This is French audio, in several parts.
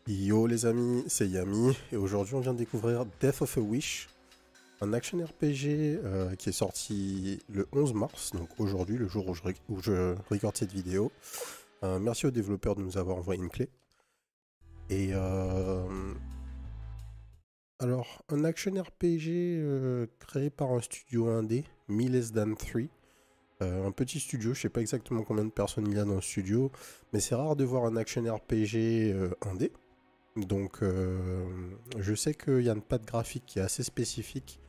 Yo les amis, c'est Yami et aujourd'hui on vient de découvrir Death of a Wish, un action RPG qui est sorti le 11 mars, donc aujourd'hui, le jour où je regarde cette vidéo. Merci aux développeurs de nous avoir envoyé une clé. Et alors, un action RPG créé par un studio indé, Me Less Than 3. Un petit studio, je sais pas exactement combien de personnes il y a dans le studio, mais c'est rare de voir un action RPG indé. Donc, je sais qu'il y a une patte graphique qui est assez spécifique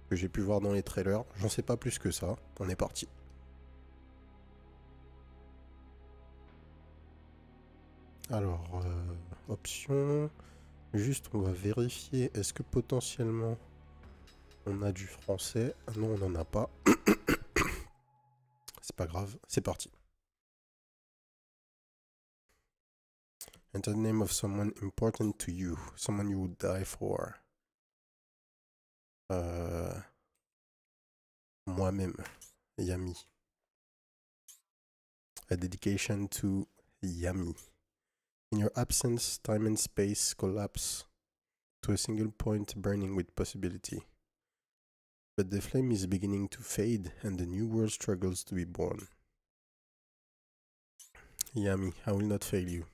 que j'ai pu voir dans les trailers. J'en sais pas plus que ça. On est parti. Alors, options. Juste, on va vérifier. Est-ce que potentiellement on a du français? Ah non, on n'en a pas. C'est pas grave. C'est parti. Enter the name of someone important to you. Someone you would die for. Moi-même. Yami. A dedication to Yami. In your absence, time and space collapse to a single point burning with possibility. But the flame is beginning to fade and the new world struggles to be born. Yami, I will not fail you.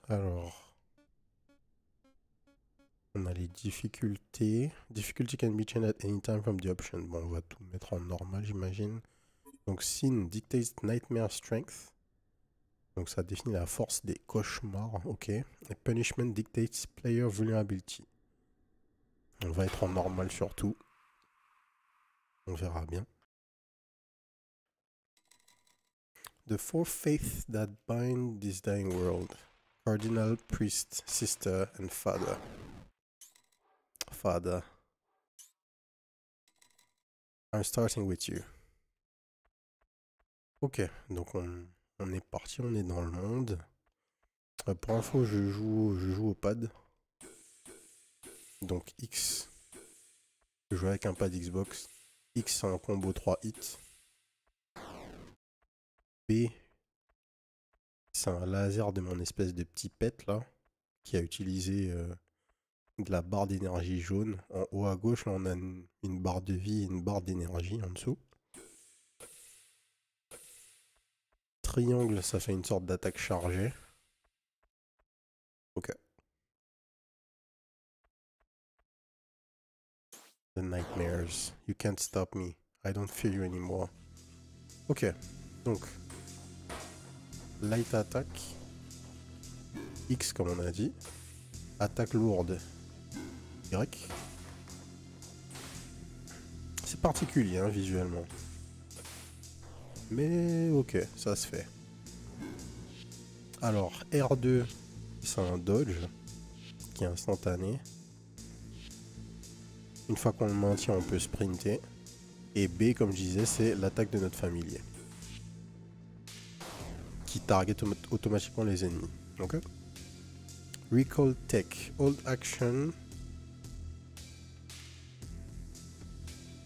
Alors, on a les difficultés. Difficulty can be changed at any time from the option. Bon, on va tout mettre en normal, j'imagine. Donc, Sin dictates nightmare strength. Donc, ça définit la force des cauchemars. Ok. Et Punishment dictates player vulnerability. On va être en normal surtout. On verra bien. The four faiths that bind this dying world. Cardinal, priest, sister, and father. Father. I'm starting with you. Ok, donc on est parti, on est dans le monde. Pour info, je joue au pad. Donc X. Je joue avec un pad Xbox. X c'est un combo 3 hits. B. C'est un laser de mon espèce de petit pet là. Qui a utilisé de la barre d'énergie jaune. En haut à gauche, là on a une barre de vie et une barre d'énergie en dessous. Triangle, ça fait une sorte d'attaque chargée. Ok. The nightmares. You can't stop me. I don't fear you anymore. Ok. Donc. Light attack. X comme on a dit. Attaque lourde. Y. C'est particulier hein, visuellement. Mais ok, ça se fait. Alors R2, c'est un dodge qui est instantané. Une fois qu'on le maintient, on peut sprinter. Et B, comme je disais, c'est l'attaque de notre familier. Qui target automatiquement les ennemis. Ok. Recall Tech. Hold action.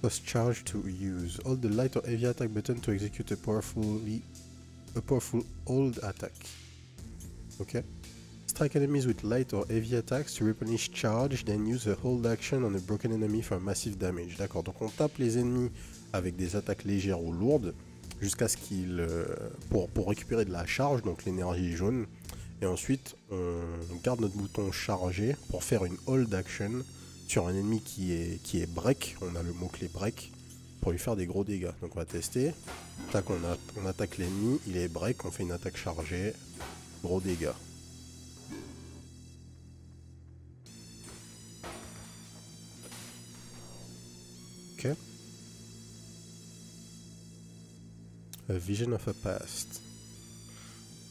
Was charged to use. Hold the light or heavy attack button to execute a powerful hold attack. Ok. Strike enemies with light or heavy attacks to replenish charge, then use a hold action on a broken enemy for massive damage. D'accord, donc on tape les ennemis avec des attaques légères ou lourdes jusqu'à ce qu'ils pour récupérer de la charge, donc l'énergie jaune. Et ensuite, on garde notre bouton chargé pour faire une hold action sur un ennemi qui est break. On a le mot-clé break pour lui faire des gros dégâts. Donc on va tester. Tac, on attaque l'ennemi, il est break, on fait une attaque chargée, gros dégâts. Ok. A vision of a past.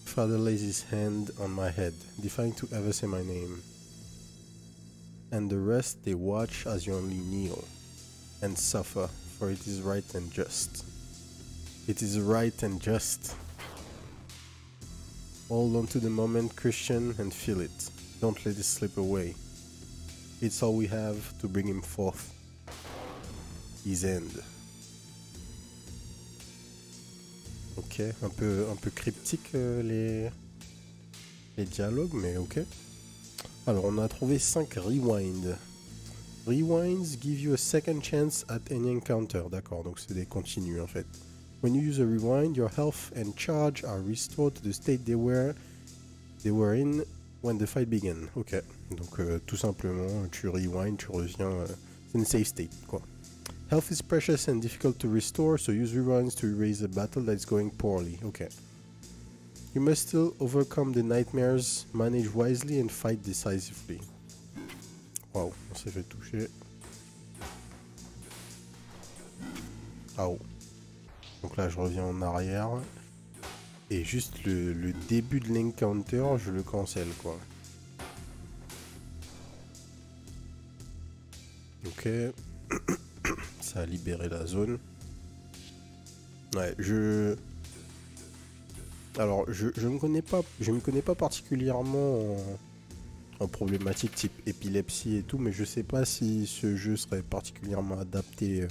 Father lays his hand on my head, defying to ever say my name. And the rest they watch as you only kneel and suffer, for it is right and just. It is right and just. Hold on to the moment, Christian, and feel it. Don't let it slip away. It's all we have to bring him forth. his end. Ok, un peu cryptique les dialogues, mais ok. Alors, on a trouvé 5 rewind. Rewinds give you a second chance at any encounter. D'accord, donc c'est des continues en fait. When you use a rewind, your health and charge are restored to the state they were in when the fight began. Ok, donc tout simplement, tu rewind, tu reviens. C'est une safe state quoi. Health is precious and difficult to restore, so use rewinds to erase a battle that is going poorly. Ok. You must still overcome the nightmares, manage wisely and fight decisively. Waouh, on s'est fait toucher. Ah oh. Donc là, je reviens en arrière. Et juste le début de l'encounter, je le cancel quoi. Ok. Ça a libéré la zone. Ouais, alors, je me connais pas particulièrement en problématique type épilepsie et tout, mais je sais pas si ce jeu serait particulièrement adapté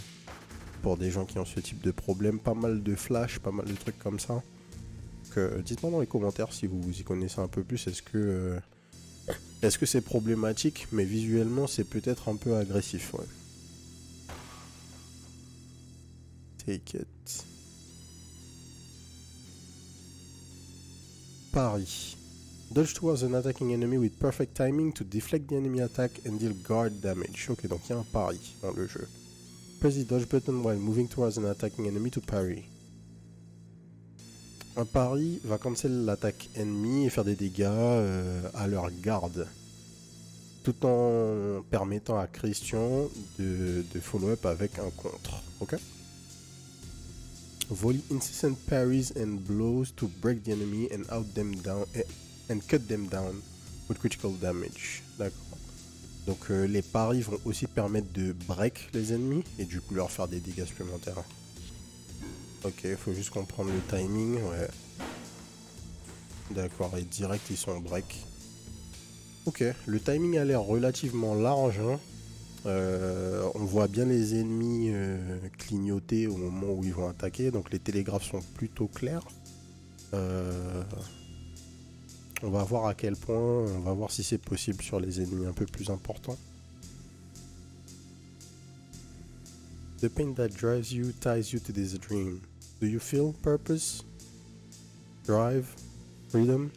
pour des gens qui ont ce type de problème. Pas mal de flash, pas mal de trucs comme ça. Donc, dites-moi dans les commentaires si vous y connaissez un peu plus. Est-ce que c'est problématique, mais visuellement c'est peut-être un peu agressif, ouais. Take it. Paris. Dodge towards an attacking enemy with perfect timing to deflect the enemy attack and deal guard damage. Ok, donc il y a un pari dans le jeu. Press the dodge button while moving towards an attacking enemy to parry. Un pari va cancel l'attaque ennemie et faire des dégâts à leur garde, tout en permettant à Christian de follow-up avec un contre. Ok. Volley incessant parries and blows to break the enemy and out them down and cut them down with critical damage. D'accord. Donc les paris vont aussi permettre de break les ennemis et du coup leur faire des dégâts supplémentaires. Ok, il faut juste comprendre le timing, ouais. D'accord, et direct ils sont break. Ok, le timing a l'air relativement large, hein. On voit bien les ennemis clignoter au moment où ils vont attaquer, donc les télégraphes sont plutôt clairs. On va voir à quel point, on va voir si c'est possible sur les ennemis un peu plus importants. The pain that drives you ties you to this dream. Do you feel purpose? Drive? Freedom?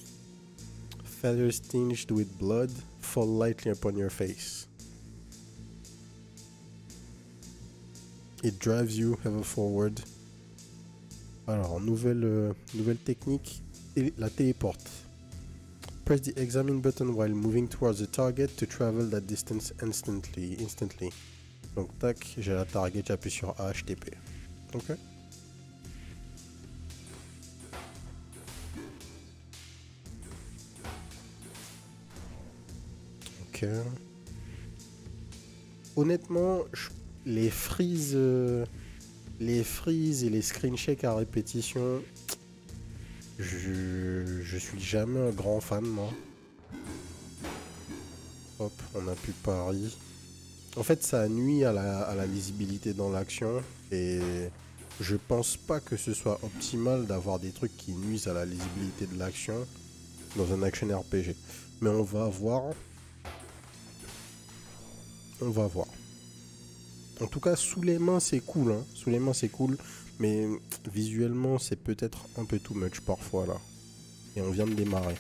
Feathers tinged with blood fall lightly upon your face. It drives you ever forward. Alors, nouvelle technique, la téléporte. Press the examine button while moving towards the target to travel that distance instantly. Donc tac, j'ai la target, j'appuie sur A, HTP. Ok. Ok. Honnêtement, les freezes et les screen checks à répétition, je suis jamais un grand fan, moi. Hop, on a plus pari. En fait, ça nuit à la lisibilité dans l'action et je pense pas que ce soit optimal d'avoir des trucs qui nuisent à la lisibilité de l'action dans un action RPG. Mais on va voir. On va voir. En tout cas, sous les mains, c'est cool, hein. Sous les mains, c'est cool. Mais visuellement, c'est peut-être un peu too much parfois, là. Et on vient de démarrer.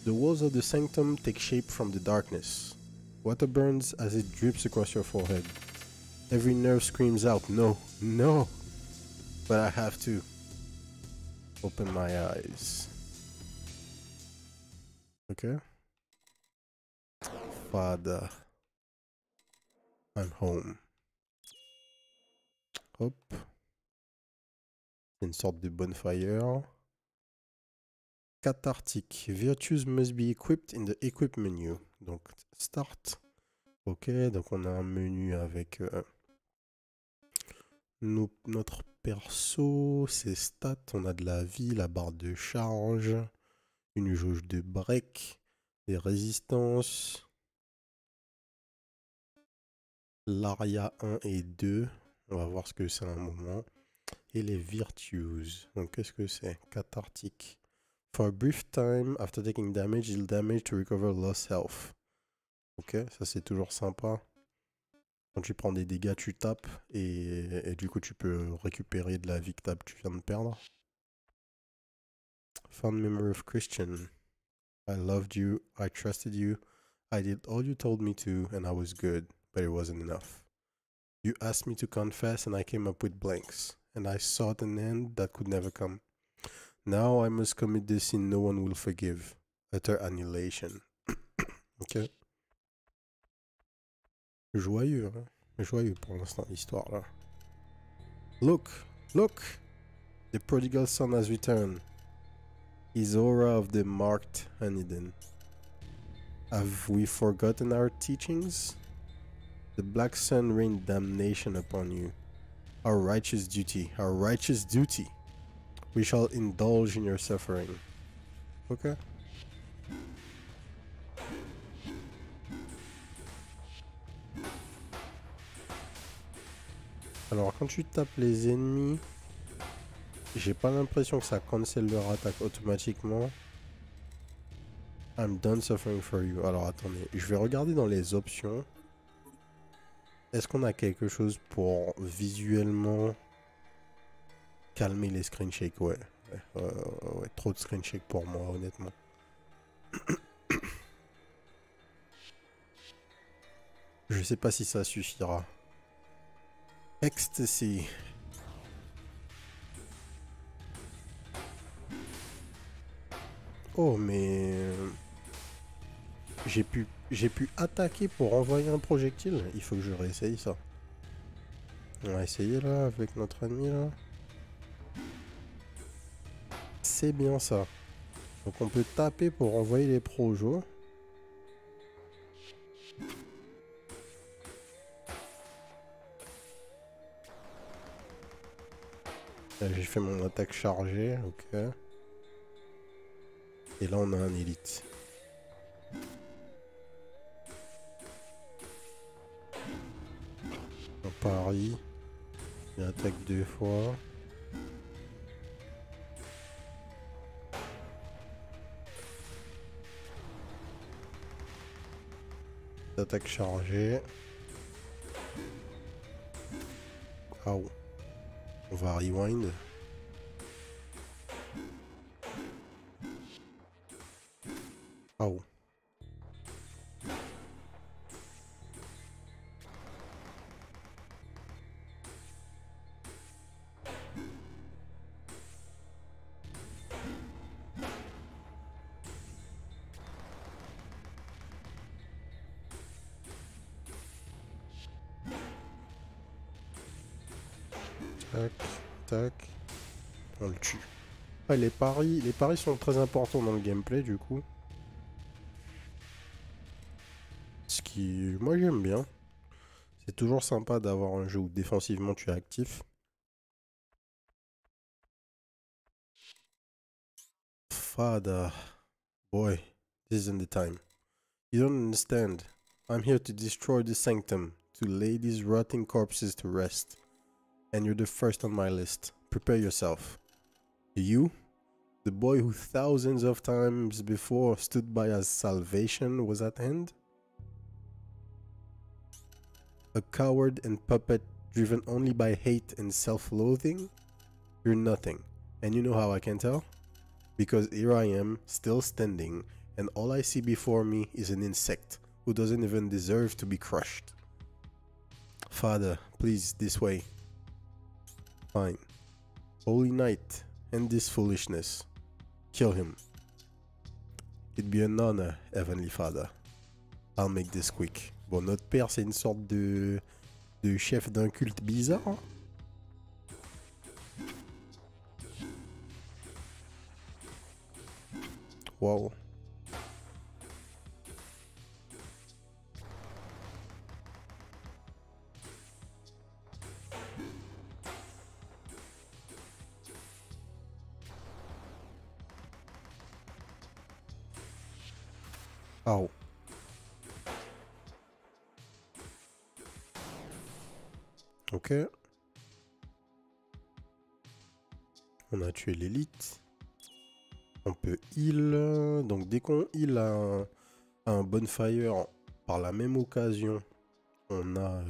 The walls of the sanctum take shape from the darkness. Water burns as it drips across your forehead. Every nerve screams out, no, no. But I have to. Open my eyes. Okay. Father. I'm home. Hop. C'est une sorte de bonfire. Cathartic. Virtues must be equipped in the equip menu. Donc, start. Ok, donc on a un menu avec notre perso, ses stats. On a de la vie, la barre de charge, une jauge de break, des résistances, l'Aria 1 et 2. On va voir ce que c'est un moment. Et les Virtues. Donc qu'est-ce que c'est? Cathartique. For a brief time, after taking damage, deal damage to recover lost health. Ok, ça c'est toujours sympa. Quand tu prends des dégâts, tu tapes et du coup tu peux récupérer de la vie que tu viens de perdre. Fond memory of Christian. I loved you, I trusted you, I did all you told me to, and I was good, but it wasn't enough. You asked me to confess and I came up with blanks, and I sought an end that could never come. Now I must commit the sin no one will forgive. Utter annihilation. Ok. Joyeux, hein. Joyeux pour l'instant, l'histoire là. Look, look! The prodigal son has returned. His aura of the marked Haniden. Have we forgotten our teachings? The black sun rained damnation upon you. Our righteous duty, our righteous duty. We shall indulge in your suffering. Ok. Alors quand tu tapes les ennemis, j'ai pas l'impression que ça cancel leur attaque automatiquement. I'm done suffering for you. Alors attendez, je vais regarder dans les options. Est-ce qu'on a quelque chose pour visuellement calmer les screen shakes? Ouais. Ouais, trop de screen shakes pour moi, honnêtement. Je sais pas si ça suffira. Ecstasy. Oh, mais... J'ai pu attaquer pour envoyer un projectile. Il faut que je réessaye ça. On va essayer là, avec notre ennemi là. C'est bien ça. Donc on peut taper pour envoyer les projos. J'ai fait mon attaque chargée, ok. Et là on a un élite. Un pari. Il attaque 2 fois. Attaque chargée. Ah oh. On va rewind. Ah oh. Tac, tac. On le tue. Ah, les paris sont très importants dans le gameplay du coup. Ce qui, moi j'aime bien. C'est toujours sympa d'avoir un jeu où défensivement tu es actif. Father, boy, this isn't the time. You don't understand. I'm here to destroy the sanctum, to lay these rotting corpses to rest. And you're the first on my list. Prepare yourself. You, the boy who thousands of times before stood by as salvation was at hand? A coward and puppet driven only by hate and self-loathing? You're nothing. And you know how I can tell? Because here I am, still standing, and all I see before me is an insect who doesn't even deserve to be crushed. Father, please, this way. Fine. Holy Knight, end this foolishness. Kill him. It'd be an honor, Heavenly Father. I'll make this quick. Bon, notre père, c'est une sorte de chef d'un culte bizarre. Wow. Oh. Ok. On a tué l'élite. On peut heal. Donc dès qu'on heal un bonfire, par la même occasion, on a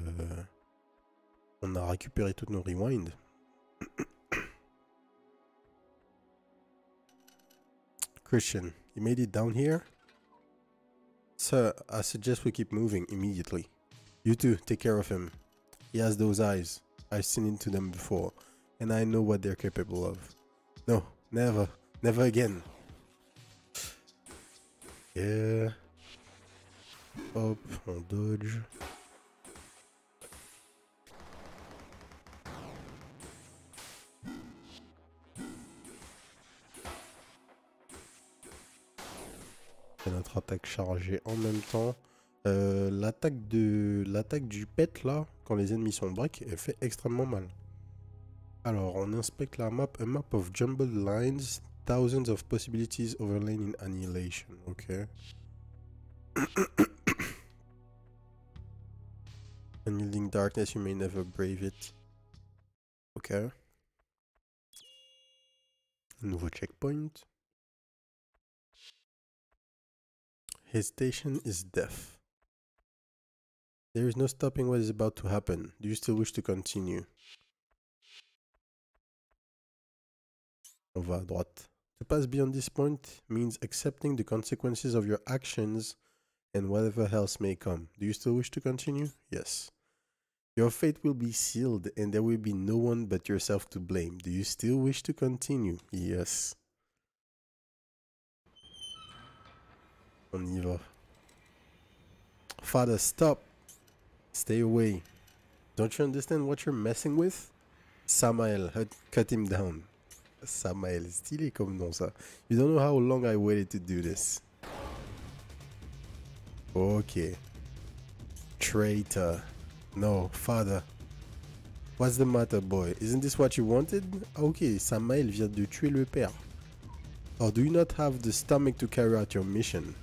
récupéré toutes nos rewinds. Christian, you made it down here? Sir, I suggest we keep moving immediately. You two, take care of him. He has those eyes. I've seen into them before, and I know what they're capable of. No, never. Never again. Yeah. Hop, on dodge. Et notre attaque chargée en même temps. L'attaque du pet là, quand les ennemis sont break, elle fait extrêmement mal. Alors, on inspecte la map. A map of jumbled lines, thousands of possibilities overlain in annihilation. Ok. Unyielding darkness, you may never brave it. Ok. Nouveau checkpoint. Hesitation is death. There is no stopping what is about to happen. Do you still wish to continue? On va à droite. To pass beyond this point means accepting the consequences of your actions and whatever else may come. Do you still wish to continue? Yes. Your fate will be sealed and there will be no one but yourself to blame. Do you still wish to continue? Yes. On y va. Father, stop. Stay away. Don't you understand what you're messing with? Samael, cut him down. Samael, stylé comme nom ça. You don't know how long I waited to do this. Okay. Traitor. No, father. What's the matter, boy? Isn't this what you wanted? Okay, Samael vient de tuer le père. Or do you not have the stomach to carry out your mission?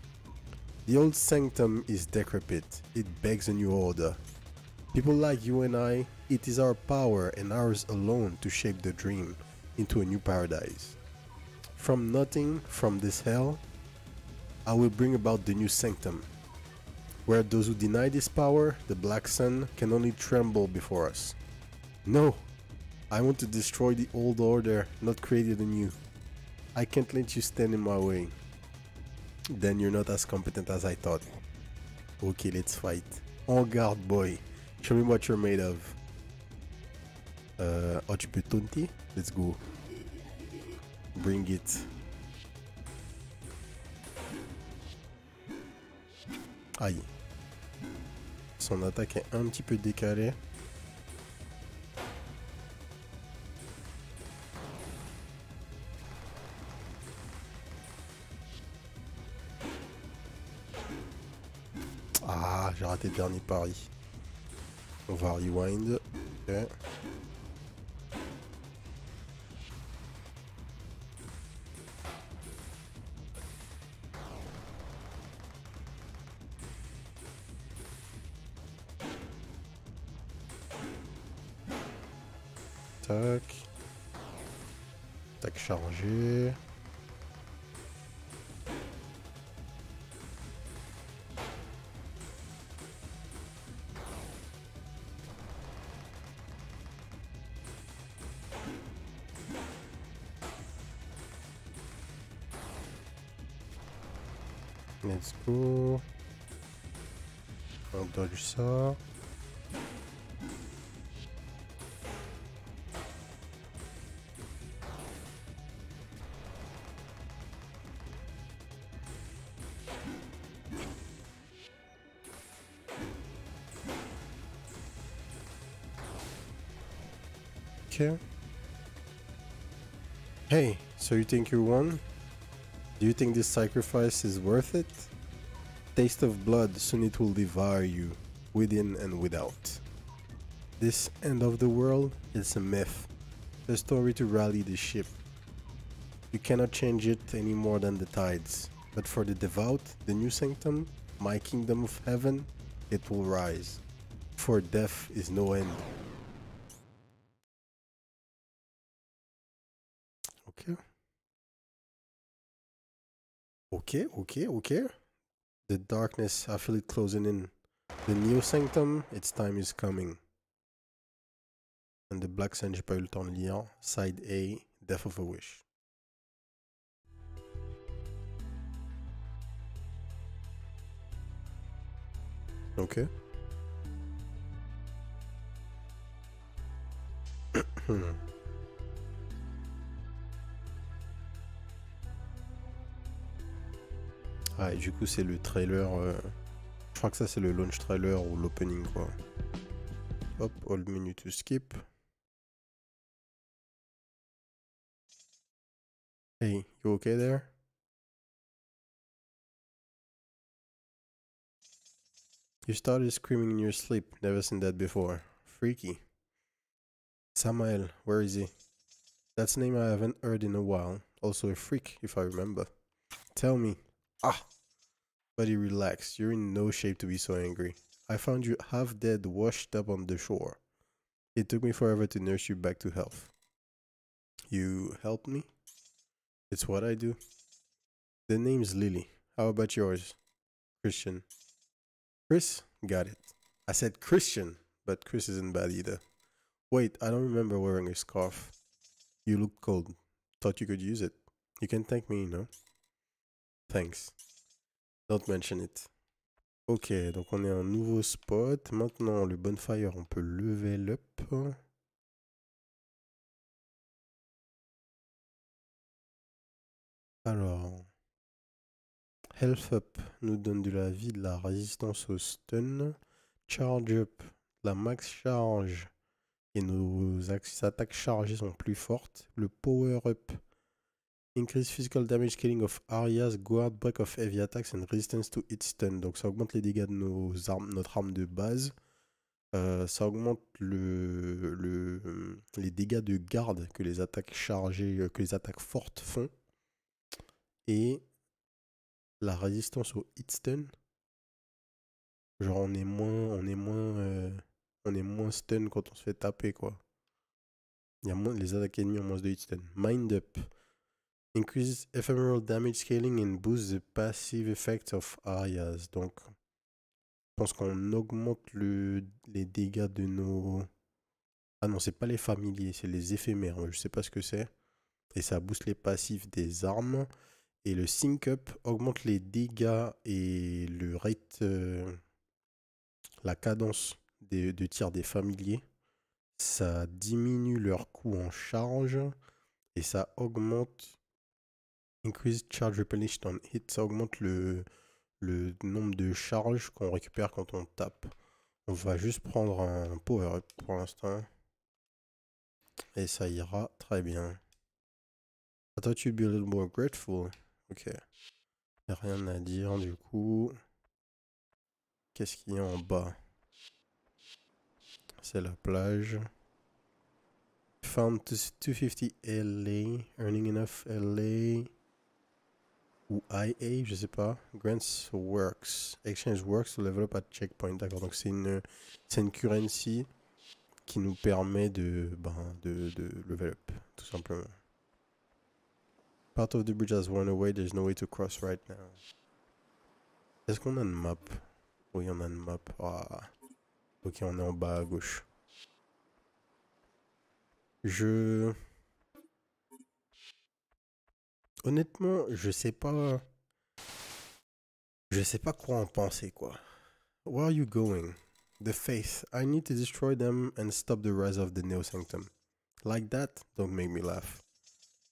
The old sanctum is decrepit. It begs a new order. People like you and I, it is our power and ours alone to shape the dream into a new paradise. From nothing, from this hell, I will bring about the new sanctum, where those who deny this power, the black sun, can only tremble before us. No, I want to destroy the old order, not create it anew. I can't let you stand in my way. Then you're not as competent as I thought. Okay, let's fight. En garde, boy. Show me what you're made of. Oh, tu peux taunter? Let's go. Bring it. Aïe. Son attaque est un petit peu décalée. Ah, j'ai raté le dernier pari. On va rewind. Ok. Tac. Tac chargé. Let's go. On dodge ça. Okay. Hey, so you think you won? Do you think this sacrifice is worth it? Taste of blood, soon it will devour you, within and without. This end of the world is a myth, a story to rally the ship. You cannot change it any more than the tides, but for the devout, the new sanctum, my kingdom of heaven, it will rise. For death is no end. Okay. The darkness, I feel it closing in. The Neo Sanctum, its time is coming. And the Black Sun, j'ai pas eu le temps de lire. Side A, Death of a Wish. Ok. Ah, et du coup, c'est le trailer. Je crois que ça, c'est le launch trailer ou l'opening, quoi. Hop, all menu to skip. Hey, you okay there? You started screaming in your sleep. Never seen that before. Freaky. Samael, where is he? That's a name I haven't heard in a while. Also a freak, if I remember. Tell me. Ah! Buddy, relax. You're in no shape to be so angry. I found you half dead, washed up on the shore. It took me forever to nurse you back to health. You helped me? It's what I do. The name's Lily. How about yours? Christian. Chris? Got it. I said Christian, but Chris isn't bad either. Wait, I don't remember wearing a scarf. You look cold. Thought you could use it. You can thank me, no? Thanks. Don't mention it. Ok, donc on est un nouveau spot. Maintenant, le bonfire, on peut level up. Alors, Health Up nous donne de la vie, de la résistance au stun. Charge Up, la max charge et nos attaques chargées sont plus fortes. Le Power Up, increase physical damage scaling of areas, guard break of heavy attacks and resistance to hit stun. Donc ça augmente les dégâts de nos armes, notre arme de base. Ça augmente les dégâts de garde que les attaques chargées, que les attaques fortes font. Et la résistance au hit stun. Genre on est moins stun quand on se fait taper, quoi. Il y a moins, les attaques ennemies ont moins de hit stun. Mind Up. Increase ephemeral damage scaling and boost the passive effects of areas. Donc, je pense qu'on augmente les dégâts de nos... Ah non, c'est pas les familiers, c'est les éphémères. Je sais pas ce que c'est. Et ça booste les passifs des armes. Et le Sync Up augmente les dégâts et le rate, la cadence de tir des familiers. Ça diminue leur coût en charge. Et ça augmente... Increase charge replenished on hit. Ça augmente le nombre de charges qu'on récupère quand on tape. On va juste prendre un power up pour l'instant. Et ça ira très bien. I thought you'd be a little more grateful. Ok. Y'a rien à dire du coup. Qu'est-ce qu'il y a en bas? C'est la plage. Found 250 LA. Earning enough LA. Ou IA, je sais pas. Grants works. Exchange works to level up at checkpoint. D'accord, donc c'est une currency qui nous permet de level up, tout simplement. Part of the bridge has worn away, there's no way to cross right now. Est-ce qu'on a une map? Oui, on a une map. Ah. Ok, on est en bas à gauche. Honnêtement, je sais pas quoi en penser, quoi. Where are you going? The Faith. I need to destroy them and stop the rise of the Neo Sanctum. Like that? Don't make me laugh.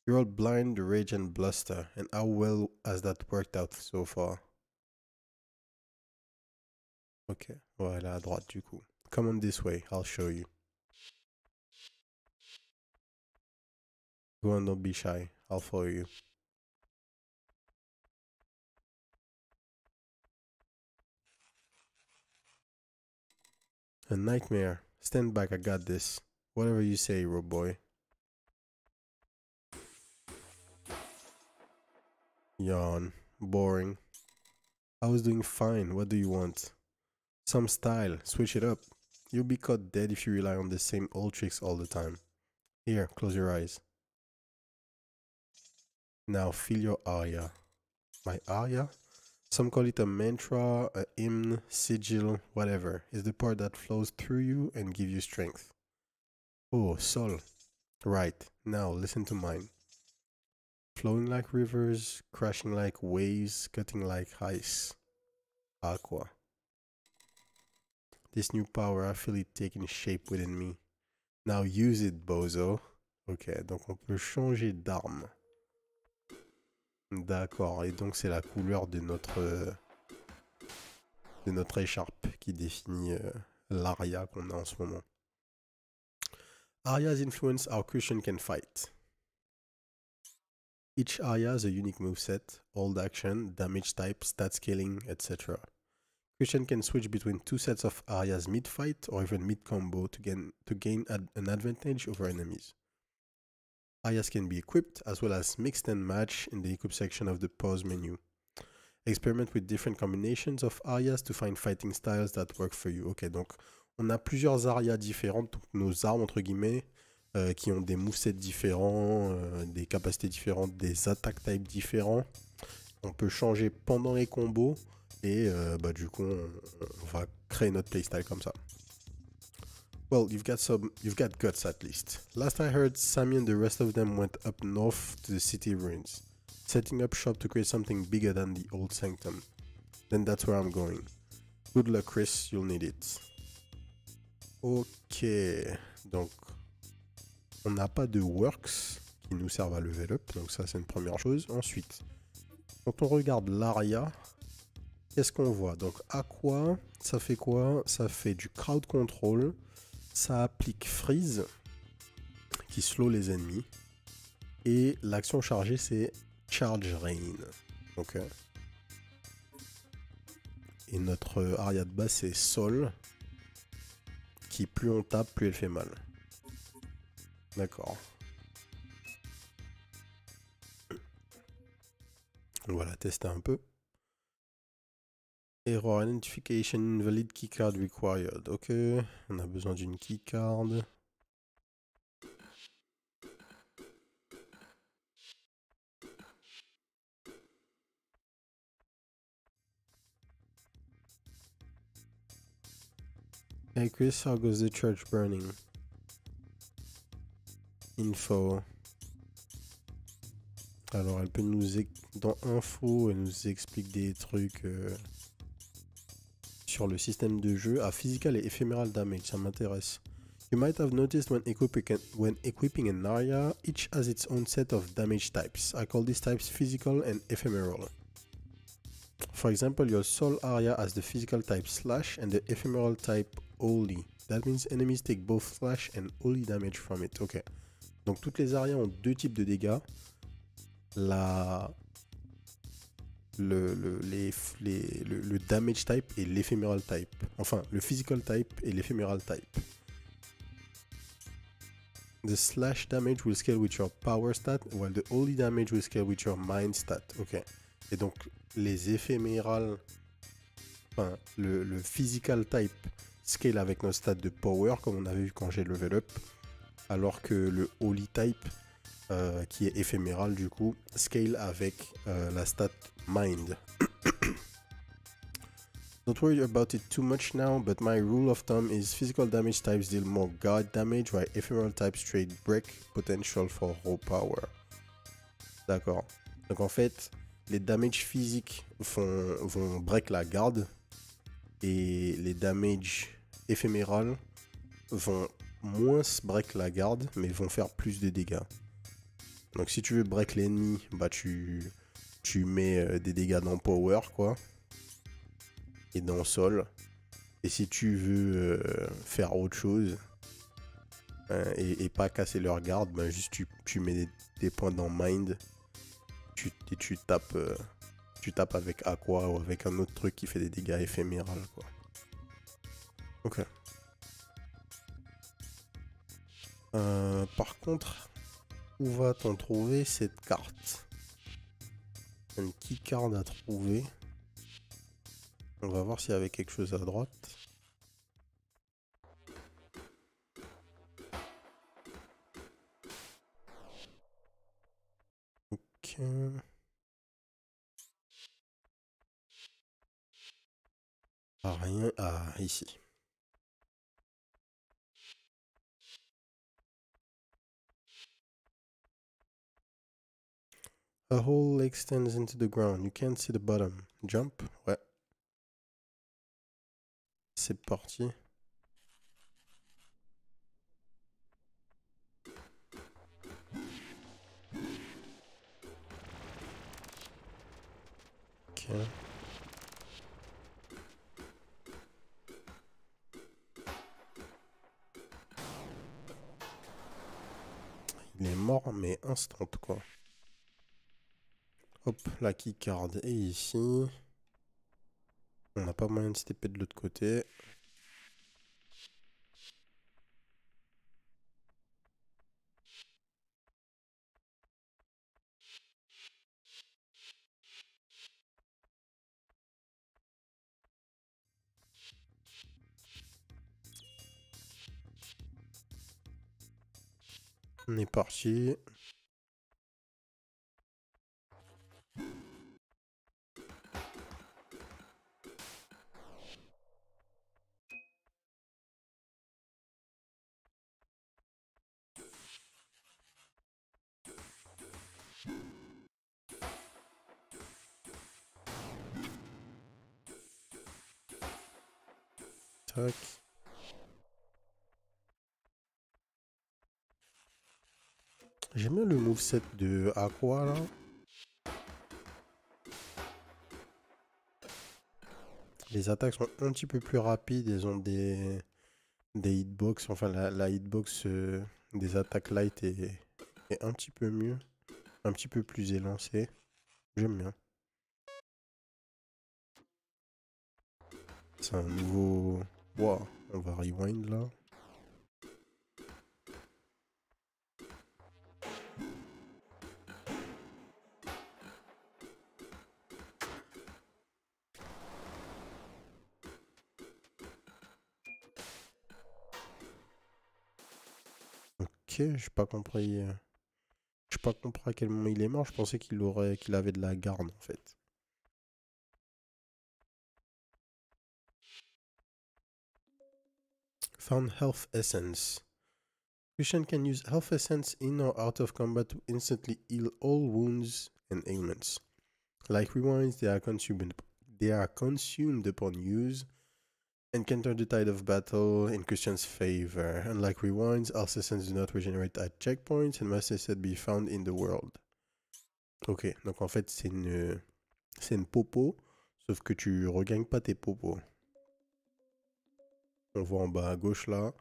You're all blind, rage and bluster. And how well has that worked out so far? Ok, voilà, à droite du coup. Come on this way, I'll show you. Go on, don't be shy. I'll follow you. A nightmare. Stand back, I got this. Whatever you say, road boy. Yawn. Boring. I was doing fine. What do you want? Some style. Switch it up. You'll be caught dead if you rely on the same old tricks all the time. Here, close your eyes. Now feel your aria. My Arya. Some call it a mantra, a hymn, sigil, whatever. It's the part that flows through you and gives you strength. Oh, soul. Right, now listen to mine. Flowing like rivers, crashing like waves, cutting like ice. Aqua. This new power, I feel it taking shape within me. Now use it, bozo. Ok, donc on peut changer d'arme. D'accord, et donc c'est la couleur de notre écharpe qui définit l'Arya qu'on a en ce moment. Arya's influence how Christian can fight. Each Arya has a unique moveset, hold action, damage type, stat scaling, etc. Christian can switch between two sets of Aryas mid-fight or even mid-combo to gain an advantage over enemies. Aryas can be equipped as well as mixed and matched in the equip section of the pause menu. Experiment with different combinations of Aryas to find fighting styles that work for you. Ok, donc on a plusieurs Aryas différentes, donc nos armes entre guillemets, qui ont des movesets différents, des capacités différentes, des attaques types différents. On peut changer pendant les combos et du coup on va créer notre playstyle comme ça. Well, you've got guts at least. Last I heard, Sammy and the rest of them went up north to the city ruins, setting up shop to create something bigger than the old sanctum. Then that's where I'm going. Good luck, Chris, you'll need it. Ok, donc on n'a pas de works qui nous servent à level up, donc ça c'est une première chose. Ensuite, quand on regarde l'Arya, qu'est-ce qu'on voit? Donc Aqua, ça fait quoi? Ça fait du crowd control, ça applique freeze, qui slow les ennemis, et l'action chargée c'est charge rain. Ok. Et notre Arya de base c'est Sol, qui plus on tape, plus elle fait mal. D'accord. On va la tester un peu. Error identification invalid keycard required. Ok, on a besoin d'une keycard. Hey Chris, how goes the church burning? Info. Alors elle peut nous dans info, elle nous explique des trucs sur le système de jeu. Ah, physical et éphéméral damage, ça m'intéresse. You might have noticed when equipping an Arya, each has its own set of damage types. I call these types physical and ephemeral. For example, your Soul Arya has the physical type Slash and the ephemeral type Holy. That means enemies take both Slash and Holy damage from it. Ok. Donc toutes les Aryas ont deux types de dégâts. Le damage type et l'éphéméral type. Enfin, le physical type et l'éphéméral type. The slash damage will scale with your power stat, while the holy damage will scale with your mind stat. Ok. Et donc, les éphémérales, enfin, le physical type scale avec nos stats de power, comme on avait vu quand j'ai level up, alors que le holy type, qui est éphéméral du coup, scale avec la stat mind. Don't worry about it too much now, but my rule of thumb is physical damage types deal more guard damage, while ephemeral types trade break potential for raw power. D'accord. Donc en fait, les damages physiques vont break la garde, et les damages éphémérales vont moins break la garde, mais vont faire plus de dégâts. Donc si tu veux break l'ennemi, bah tu mets des dégâts dans power, quoi. Et dans sol. Et si tu veux faire autre chose et pas casser leur garde, ben juste tu mets des points dans mind. Tu tapes avec Aqua ou avec un autre truc qui fait des dégâts éphémérales, quoi. Ok. Par contre, où va-t-on trouver cette carte? Une keycard à trouver. On va voir s'il y avait quelque chose à droite. Ok. Ah, rien. Ah, ici. A hole extends into the ground. You can't see the bottom. Jump. Ouais. C'est parti. Ok. Il est mort, mais instant, quoi. Hop, la keycard est ici. On n'a pas moyen de se taper de l'autre côté. On est parti. Tac. J'aime bien le moveset de Aqua là. Les attaques sont un petit peu plus rapides. Elles ont des hitbox. Enfin, la hitbox des attaques light est un petit peu mieux. Un petit peu plus élancée. J'aime bien. C'est un nouveau... Wow, on va rewind là. Ok, j'ai pas compris. J'ai pas compris à quel moment il est mort. Je pensais qu'il avait de la garde en fait. Found Health Essence. Christian can use Health Essence in or out of combat to instantly heal all wounds and ailments. Like rewinds, they are consumed upon use and counter the tide of battle in Christian's favor. Unlike rewinds, Health Essence do not regenerate at checkpoints and must instead be found in the world. Ok, donc en fait c'est une popo, sauf que tu regagnes pas tes popos. On voit en bas à gauche là.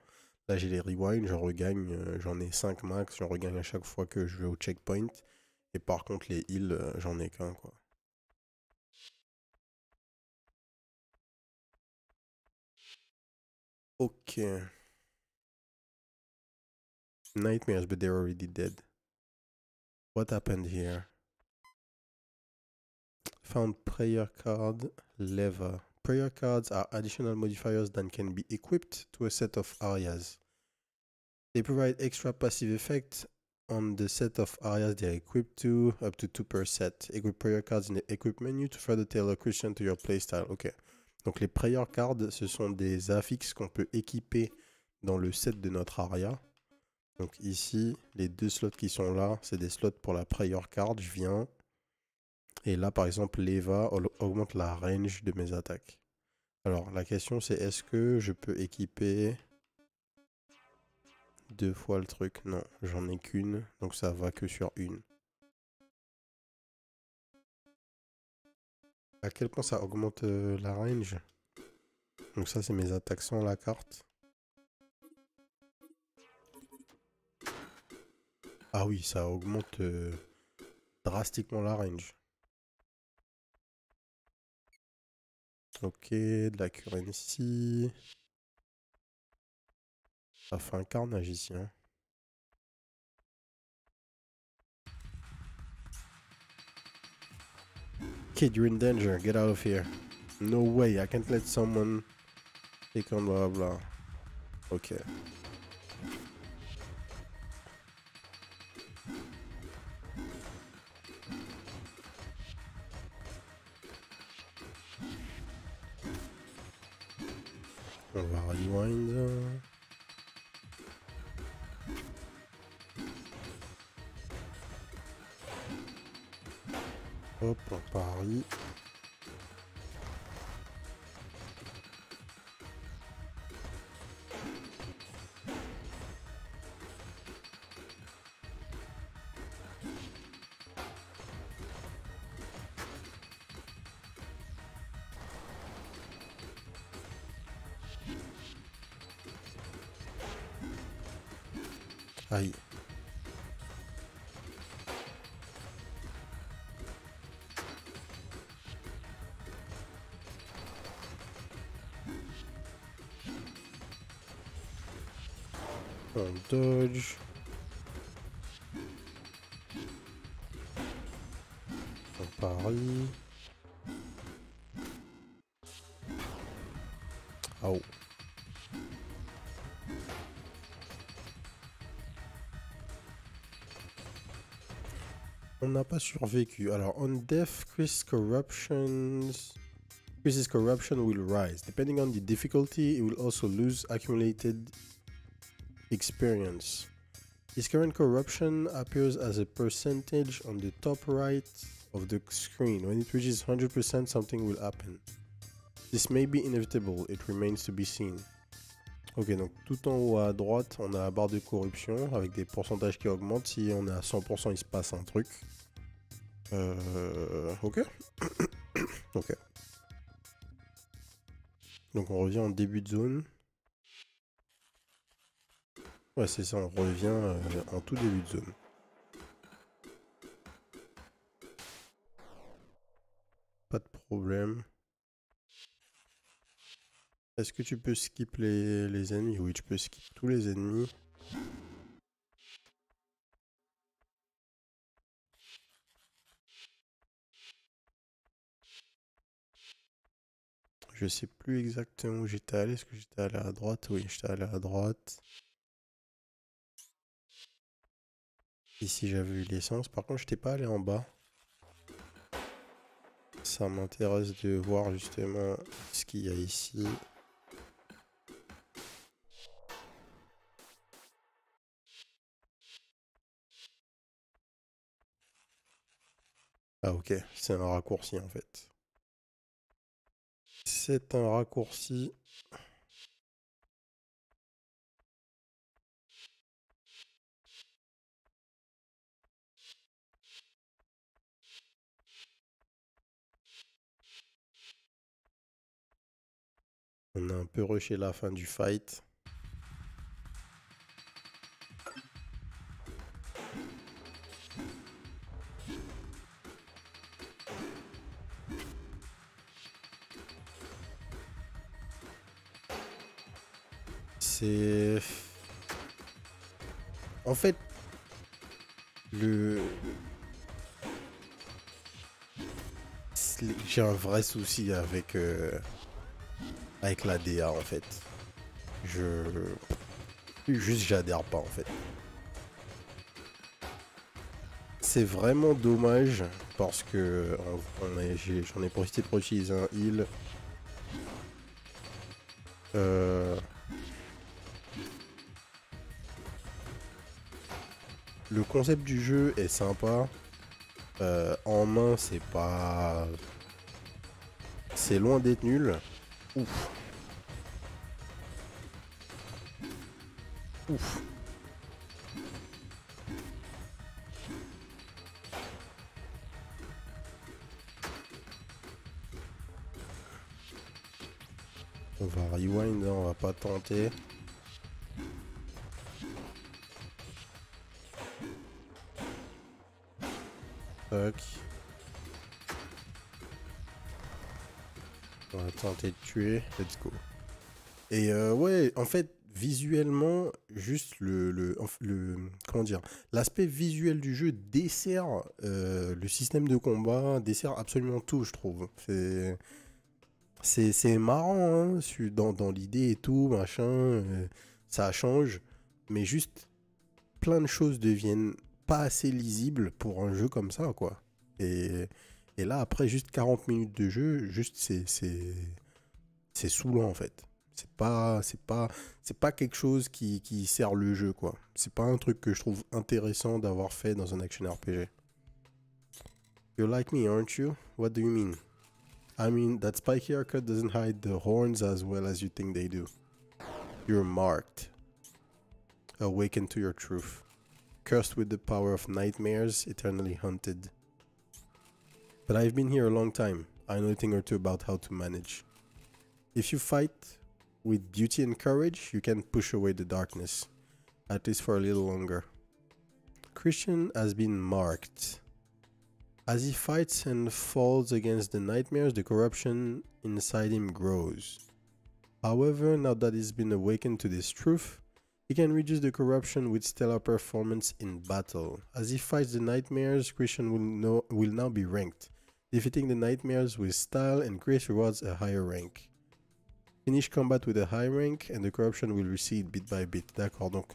Là j'ai les rewinds, j'en regagne, j'en ai 5 max, j'en regagne à chaque fois que je vais au checkpoint. Et par contre les heals, j'en ai qu'un quoi. Ok. Nightmares, but they're already dead. What happened here? Found prayer card lever. Prayer cards are additional modifiers that can be equipped to a set of areas. They provide extra passive effects on the set of areas they are equipped to, up to 2 per set. Equip prayer cards in the equip menu to further tailor Christian to your playstyle. Ok. Donc les prayer cards, ce sont des affixes qu'on peut équiper dans le set de notre aria. Donc ici, les 2 slots qui sont là, c'est des slots pour la prayer card. Je viens. Et là, par exemple, l'Eva augmente la range de mes attaques. Alors, la question c'est est-ce que je peux équiper 2 fois le truc? Non, j'en ai qu'une, donc ça va que sur une. À quel point ça augmente la range? Donc ça, c'est mes attaques sans la carte. Ah oui, ça augmente drastiquement la range. Ok, de la currency. Ça fait un carnage ici. Hein. Kid, you're in danger. Get out of here. No way, I can't let someone take on blah blah. Ok. On va rewind. Hop, on parie. Aïe. On dodge. On parie. Oh. On n'a pas survécu. Alors, on death, Chris's corruption will rise. Depending on the difficulty, it will also lose accumulated experience. His current corruption appears as a percentage on the top right of the screen. When it reaches 100%, something will happen. This may be inevitable. It remains to be seen. Ok, donc tout en haut à droite, on a la barre de corruption avec des pourcentages qui augmentent. Si on est à 100%, il se passe un truc. Ok. Ok. Donc on revient en début de zone. Ouais, c'est ça, on revient en tout début de zone. Pas de problème. Est-ce que tu peux skip les ennemis? Oui, tu peux skip tous les ennemis. Je sais plus exactement où j'étais allé. Est-ce que j'étais allé à droite? Oui, j'étais allé à droite. Ici, j'avais eu l'essence. Par contre, je n'étais pas allé en bas. Ça m'intéresse de voir justement ce qu'il y a ici. Ah ok, c'est un raccourci en fait. C'est un raccourci. On a un peu rushé la fin du fight. C'est... En fait, j'ai un vrai souci avec, avec la DA en fait. Juste j'adhère pas en fait. C'est vraiment dommage parce que j'en ai profité pour utiliser un heal. Le concept du jeu est sympa. En main, c'est pas... C'est loin d'être nul. Ouf. Ouf. On va rewind, hein, on va pas tenter. Tac. On va tenter de tuer. Let's go. Et ouais, en fait, visuellement, juste comment dire, l'aspect visuel du jeu dessert le système de combat, dessert absolument tout, je trouve. C'est marrant, hein, dans l'idée et tout, machin, ça change, mais juste plein de choses deviennent pas assez lisibles pour un jeu comme ça, quoi. Et là, après juste 40 minutes de jeu, juste c'est saoulant, en fait. C'est pas quelque chose qui sert le jeu, quoi. C'est pas un truc que je trouve intéressant d'avoir fait dans un action RPG. You're like me, aren't you? What do you mean? I mean, that spiky haircut doesn't hide the horns as well as you think they do. You're marked. Awaken to your truth. Cursed with the power of nightmares, eternally hunted. But I've been here a long time. I know a thing or two about how to manage. If you fight with duty and courage, you can push away the darkness. At least for a little longer. Christian has been marked. As he fights and falls against the nightmares, the corruption inside him grows. However, now that he's been awakened to this truth, he can reduce the corruption with stellar performance in battle. As he fights the nightmares, Christian will now be ranked. Defeating the nightmares with style and grace rewards a higher rank. Finish combat with a high rank and the corruption will recede bit by bit. D'accord, donc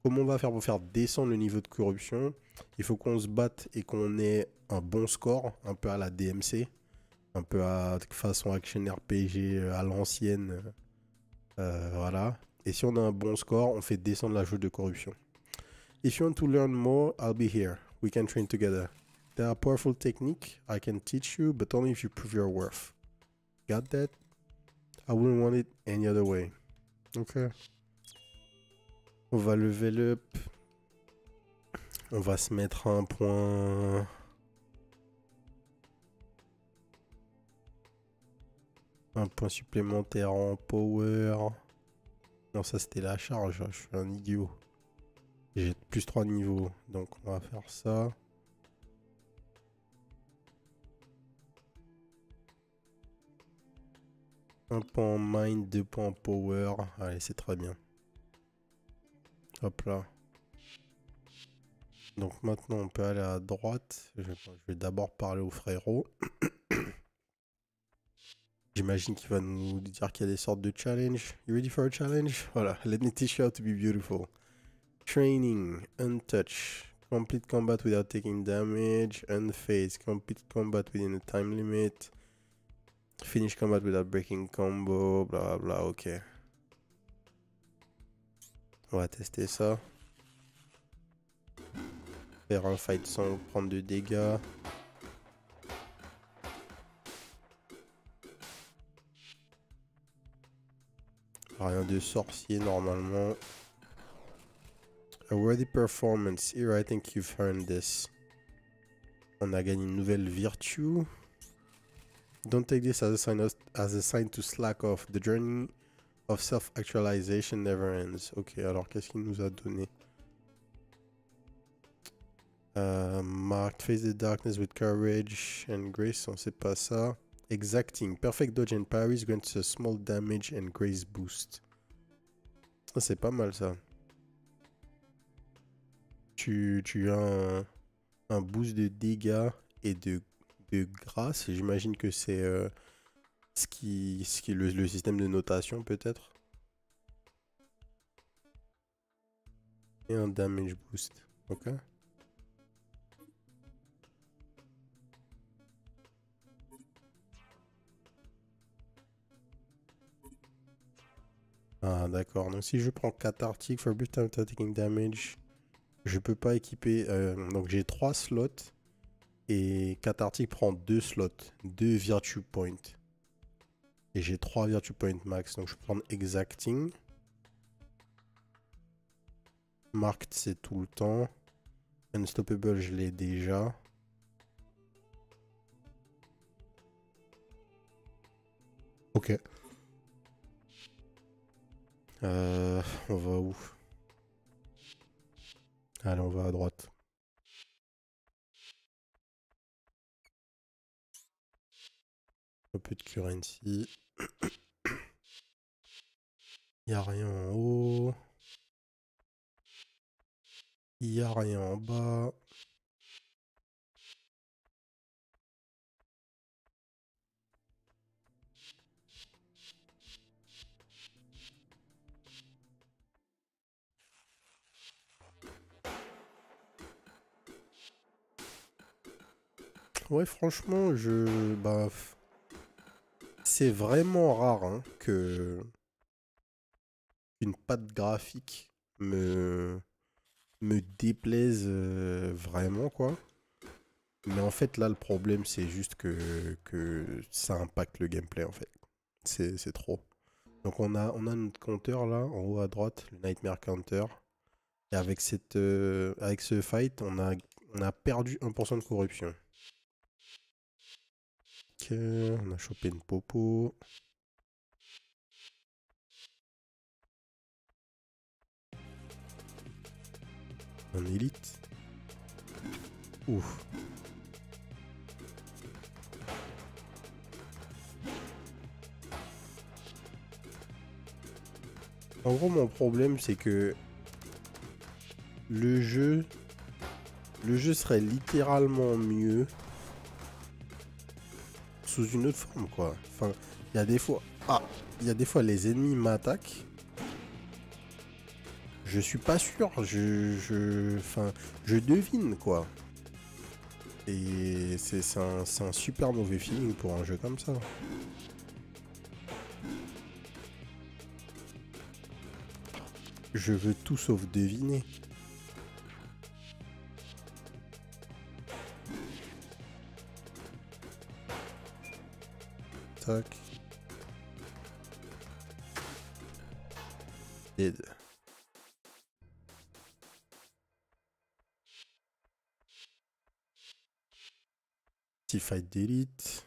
comment on va faire pour faire descendre le niveau de corruption? Il faut qu'on se batte et qu'on ait un bon score, un peu à la DMC, un peu à façon action RPG à l'ancienne. Voilà. Et si on a un bon score, on fait descendre la jauge de corruption. If you want to learn more, I'll be here. We can train together. There are powerful techniques I can teach you, but only if you prove your worth. Got that? I wouldn't want it any other way. Ok. On va level up. On va se mettre un point. Un point supplémentaire en power. Non, ça c'était la charge. Je suis un idiot. J'ai plus 3 niveaux. Donc on va faire ça. Un point en mind, 2 points en power. Allez, c'est très bien. Hop là. Donc maintenant on peut aller à droite. Je vais d'abord parler au frérot. J'imagine qu'il va nous dire qu'il y a des sortes de challenges. You ready for a challenge? Voilà. Let me teach you how to be beautiful. Training. Untouch. Complete combat without taking damage. Unfazed. Complete combat within a time limit. Finish combat without breaking combo. Bla bla. Ok. On va tester ça. Faire un fight sans prendre de dégâts. Rien de sorcier normalement. A worthy performance. Here I think you've earned this. On a gagné une nouvelle virtue. Don't take this as a sign to slack off. The journey of self-actualization never ends. Ok, alors qu'est-ce qu'il nous a donné? Marked, face the darkness with courage and grace. On sait pas ça. Exacting. Perfect dodge and parries grants a small damage and grace boost. Ah, c'est pas mal ça. Tu as un boost de dégâts et de grâce. J'imagine que c'est ce qui est le système de notation peut-être. Et un damage boost. Ok. Ah d'accord. Donc si je prends cathartic for brief time without taking damage, je peux pas équiper. Donc j'ai 3 slots. Et cathartic prend 2 slots. 2 virtue points. Et j'ai 3 virtue points max. Donc je peux prendre exacting. Marked c'est tout le temps. Unstoppable je l'ai déjà. Ok. On va où? Allez, on va à droite. Un peu de currency. Il n'y a rien en haut. Il n'y a rien en bas. Ouais, franchement, c'est vraiment rare hein, que qu'une patte graphique me déplaise vraiment, quoi. Mais en fait, là, le problème, c'est juste que ça impacte le gameplay, en fait. C'est trop. Donc, on a notre compteur, là, en haut à droite, le Nightmare Counter. Et avec avec ce fight, on a perdu 1% de corruption. Ok, on a chopé une popo. Un élite. Ouf. En gros, mon problème, c'est que le jeu, le jeu serait littéralement mieux sous une autre forme, quoi. Enfin, il y a des fois... Ah, il y a des fois, les ennemis m'attaquent. Je suis pas sûr. Enfin, je devine, quoi. Et c'est un super mauvais feeling pour un jeu comme ça. Je veux tout sauf deviner. Tac. Dead. Petit fight d'élite.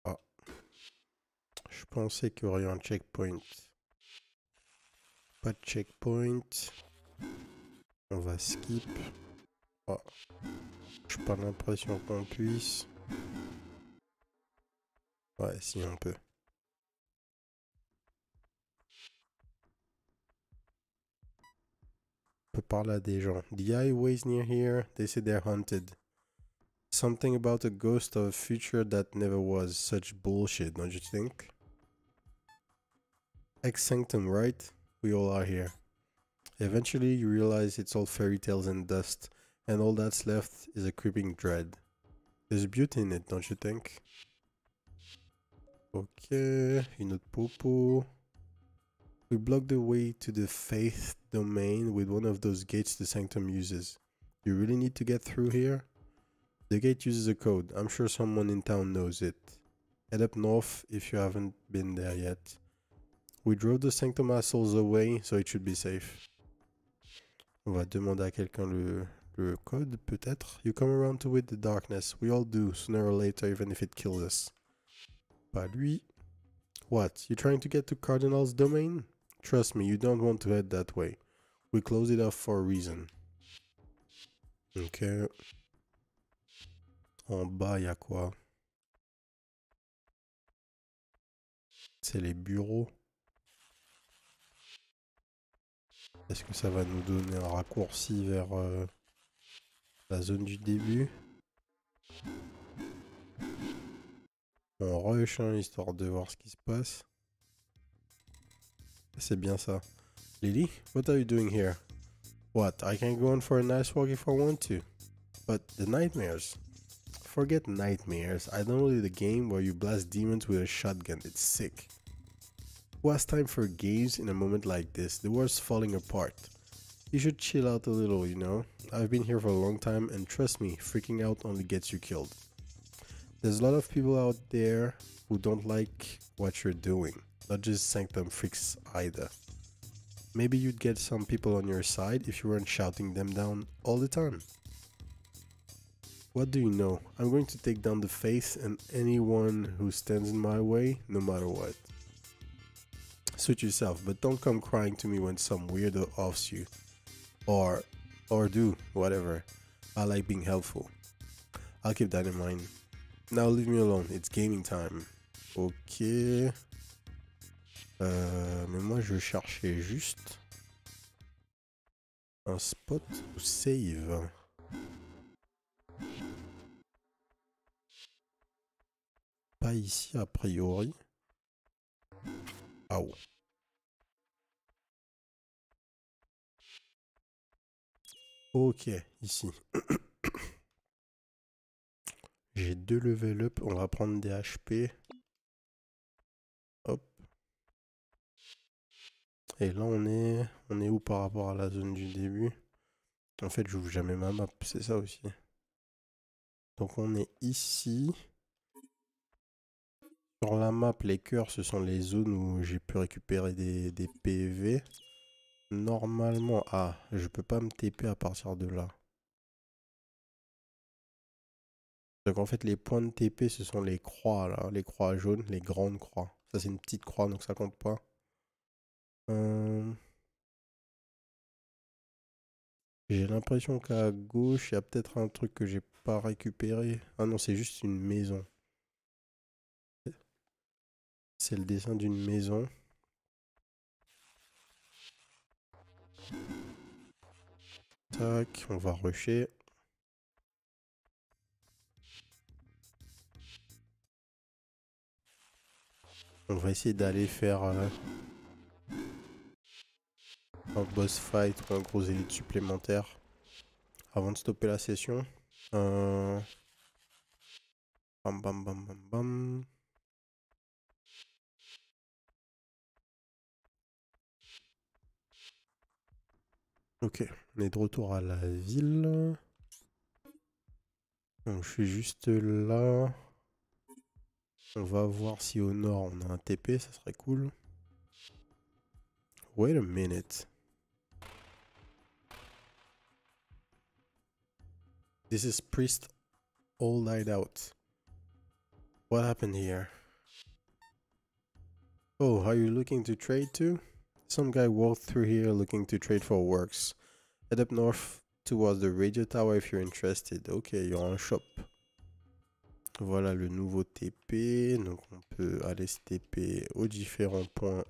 Ah. Je pensais qu'il y aurait un checkpoint. Pas de checkpoint. On va skip. Ah. J'ai pas l'impression qu'on puisse. Ouais, si on peut. On peut parler à des gens. The highways near here, they say they're haunted. Something about a ghost of a future that never was. Such bullshit, don't you think? Ex-Sanctum, right? We all are here. Eventually, you realize it's all fairy tales and dust, and all that's left is a creeping dread. There's beauty in it, don't you think? Ok, une autre popo. We block the way to the Faith domain with one of those gates the Sanctum uses. You really need to get through here? The gate uses a code. I'm sure someone in town knows it. Head up north if you haven't been there yet. We drove the Sanctum assholes away, so it should be safe. On va demander à quelqu'un le code, peut-être. You come around to with the darkness. We all do, sooner or later, even if it kills us. Pas lui. What? You trying to get to Cardinal's domain? Trust me, you don't want to head that way. We close it off for a reason. Ok. En bas, il y a quoi? C'est les bureaux. Est-ce que ça va nous donner un raccourci vers la zone du début? On rush, hein, histoire de voir ce qui se passe. C'est bien ça. Lily, what are you doing here? What, I can go on for a nice walk if I want to. But the nightmares. Forget nightmares. I downloaded a game where you blast demons with a shotgun. It's sick. Who has time for games in a moment like this? The world's falling apart. You should chill out a little, you know? I've been here for a long time, and trust me, freaking out only gets you killed. There's a lot of people out there who don't like what you're doing. Not just Sanctum freaks either. Maybe you'd get some people on your side if you weren't shouting them down all the time. What do you know? I'm going to take down the Faith and anyone who stands in my way, no matter what. Suit yourself, but don't come crying to me when some weirdo offs you. Or do, whatever. I like being helpful. I'll keep that in mind. Now leave me alone, it's gaming time. Ok. Mais moi je cherchais juste un spot où save. Pas ici a priori. Ah ouais. Ok, ici. J'ai 2 level up, on va prendre des HP. Hop. Et là, on est où par rapport à la zone du début? En fait, j'ouvre jamais ma map, c'est ça aussi. Donc, on est ici. Sur la map, les cœurs, ce sont les zones où j'ai pu récupérer des PV. Normalement, ah, je peux pas me TP à partir de là. Donc en fait, les points de TP, ce sont les croix, là, les croix jaunes, les grandes croix. Ça, c'est une petite croix, donc ça compte pas. J'ai l'impression qu'à gauche, il y a peut-être un truc que j'ai pas récupéré. Ah non, c'est juste une maison. C'est le dessin d'une maison. Tac, on va rusher. On va essayer d'aller faire un boss fight ou un gros élite supplémentaire avant de stopper la session. Bam bam bam bam bam. Ok, on est de retour à la ville. Donc je suis juste là. On va voir si au nord on a un TP, ça serait cool. Wait a minute. This is Priest Old Hideout. What happened here? Oh, are you looking to trade too? Some guy walked through here looking to trade for works. Head up north towards the radio tower if you're interested. Ok, il y aura un shop. Voilà le nouveau TP. Donc on peut aller se TP aux différents points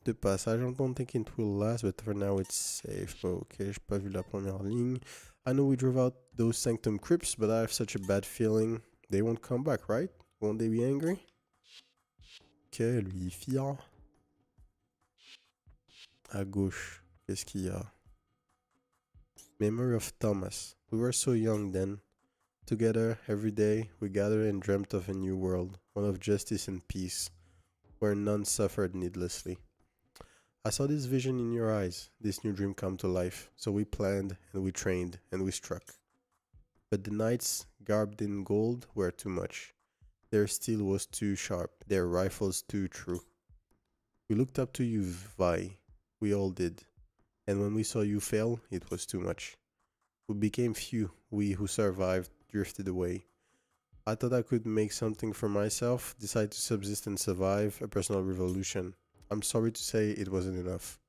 de passage. I don't think it will last, but for now it's safe. Ok, j'ai pas vu la première ligne. I know we drove out those Sanctum Crypts, but I have such a bad feeling they won't come back, right? Won't they be angry? Ok, lui il fire. À gauche, qu'est-ce qu'il y a? Memory of Thomas. We were so young then. Together, every day, we gathered and dreamt of a new world, one of justice and peace, where none suffered needlessly. I saw this vision in your eyes, this new dream come to life, so we planned and we trained and we struck. But the knights, garbed in gold, were too much. Their steel was too sharp, their rifles too true. We looked up to you, Vi. We all did. And when we saw you fail, it was too much. We became few, we who survived drifted away. I thought I could make something for myself, decide to subsist and survive, a personal revolution. I'm sorry to say it wasn't enough.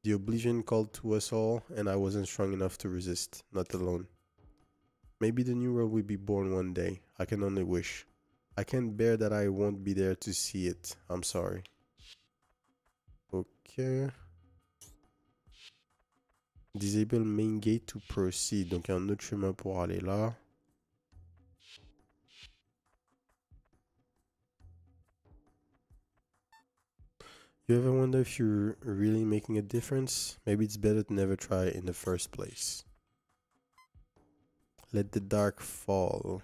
The oblivion called to us all, and I wasn't strong enough to resist, not alone. Maybe the new world will be born one day. I can only wish. I can't bear that I won't be there to see it. I'm sorry. Ok. Disable main gate to proceed. Donc il y a un autre chemin pour aller là. You ever wonder if you're really making a difference? Maybe it's better to never try in the first place. Let the dark fall.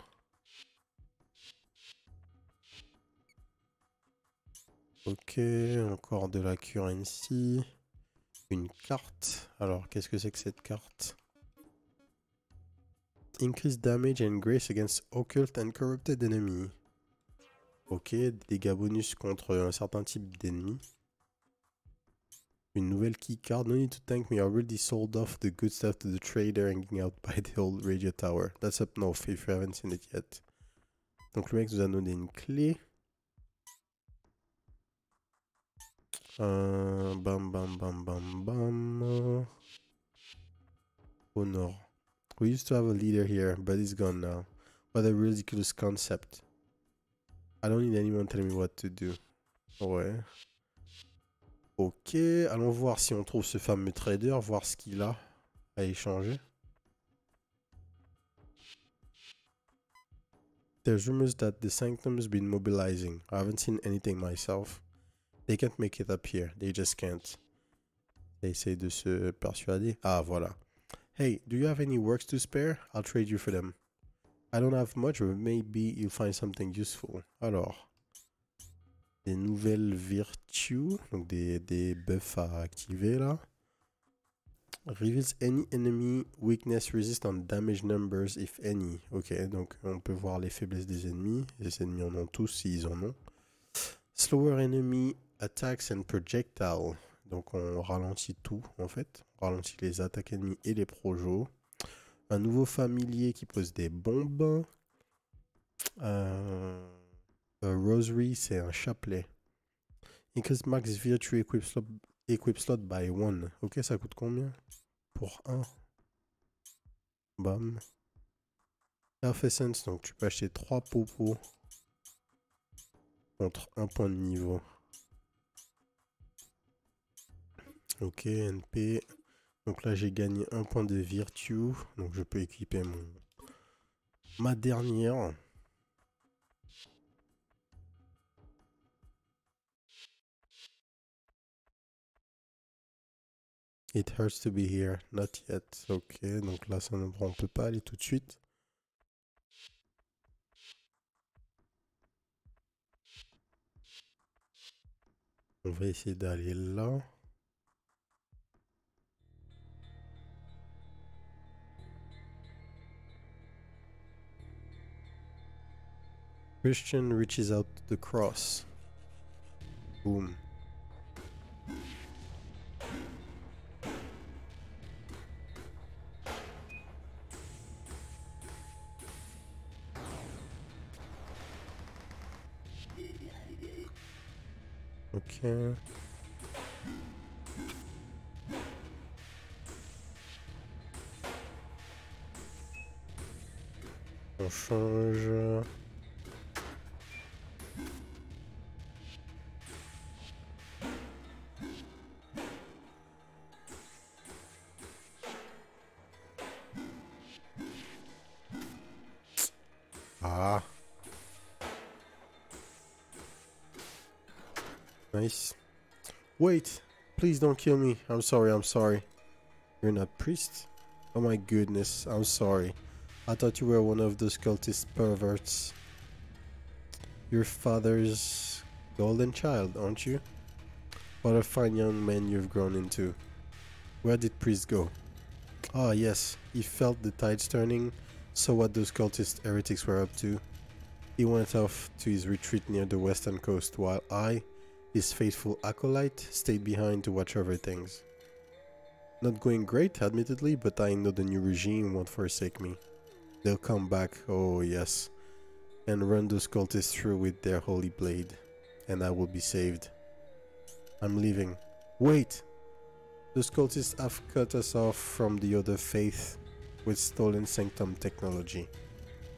Ok, encore de la currency. Une carte. Alors, qu'est-ce que c'est que cette carte? Increase damage and grace against occult and corrupted enemy. Ok, dégâts bonus contre un certain type d'ennemi. Une nouvelle keycard. No need to thank me, I already sold off the good stuff to the trader hanging out by the old radio tower. That's up north if you haven't seen it yet. Donc le mec nous a donné une clé. Bam bam bam bam bam. Au nord. We used to have a leader here, but he's gone now. What a ridiculous concept. I don't need anyone telling me what to do. Ouais. Ok, allons voir si on trouve ce fameux trader, voir ce qu'il a à échanger. There's rumors that the Sanctum's been mobilizing. I haven't seen anything myself. They can't make it up here. They just can't. They say de se persuader. Ah, voilà. Hey, do you have any works to spare? I'll trade you for them. I don't have much, but maybe you'll find something useful. Alors, des nouvelles vertus, donc des buffs à activer là. Reveals any enemy weakness resist on damage numbers if any. Ok, donc on peut voir les faiblesses des ennemis. Les ennemis en ont tous s'ils en ont. Slower enemy attacks and projectile. Donc on ralentit tout en fait. On ralentit les attaques ennemies et les projos. Un nouveau familier qui pose des bombes. Rosary, c'est un chapelet. Increase max virtue equip slot by 1. Ok, ça coûte combien? Pour 1. Bam. Half Essence, donc tu peux acheter 3 popos contre 1 point de niveau. Ok, NP. Donc là, j'ai gagné 1 point de Virtue. Donc je peux équiper ma dernière. It hurts to be here. Not yet. Ok, donc là, on peut pas aller tout de suite. On va essayer d'aller là. Christian reaches out the cross. Boom. Ok. On change. Ah. Nice. Wait. Please don't kill me. I'm sorry, I'm sorry. You're not priest? Oh my goodness, I'm sorry. I thought you were one of those cultist perverts. Your father's golden child, aren't you? What a fine young man you've grown into. Where did priest go? Ah yes, he felt the tides turning, saw what those cultist heretics were up to. He went off to his retreat near the western coast, while I, his faithful acolyte, stayed behind to watch over things. Not going great, admittedly, but I know the new regime won't forsake me. They'll come back, oh yes, and run those cultists through with their holy blade, and I will be saved. I'm leaving. Wait! Those cultists have cut us off from the other faith with stolen sanctum technology.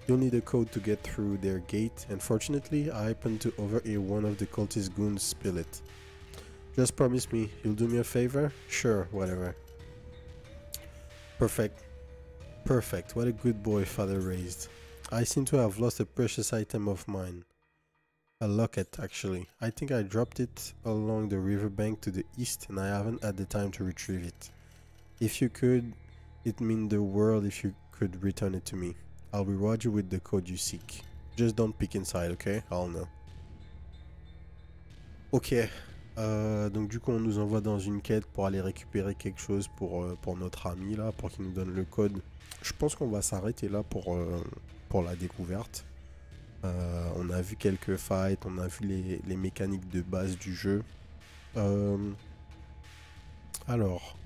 You'll need a code to get through their gate, and fortunately, I happened to overhear one of the cultist goons spill it. Just promise me you'll do me a favor? Sure, whatever. Perfect. Perfect. What a good boy father raised. I seem to have lost a precious item of mine. A locket, actually. I think I dropped it along the riverbank to the east and I haven't had the time to retrieve it. If you could, it'd mean the world if you could return it to me. I'll reward you with the code you seek. Just don't peek inside, okay? I'll know. Ok. Donc du coup on nous envoie dans une quête pour aller récupérer quelque chose pour notre ami là, pour qu'il nous donne le code. Je pense qu'on va s'arrêter là pour la découverte. On a vu quelques fights, on a vu les mécaniques de base du jeu. Alors,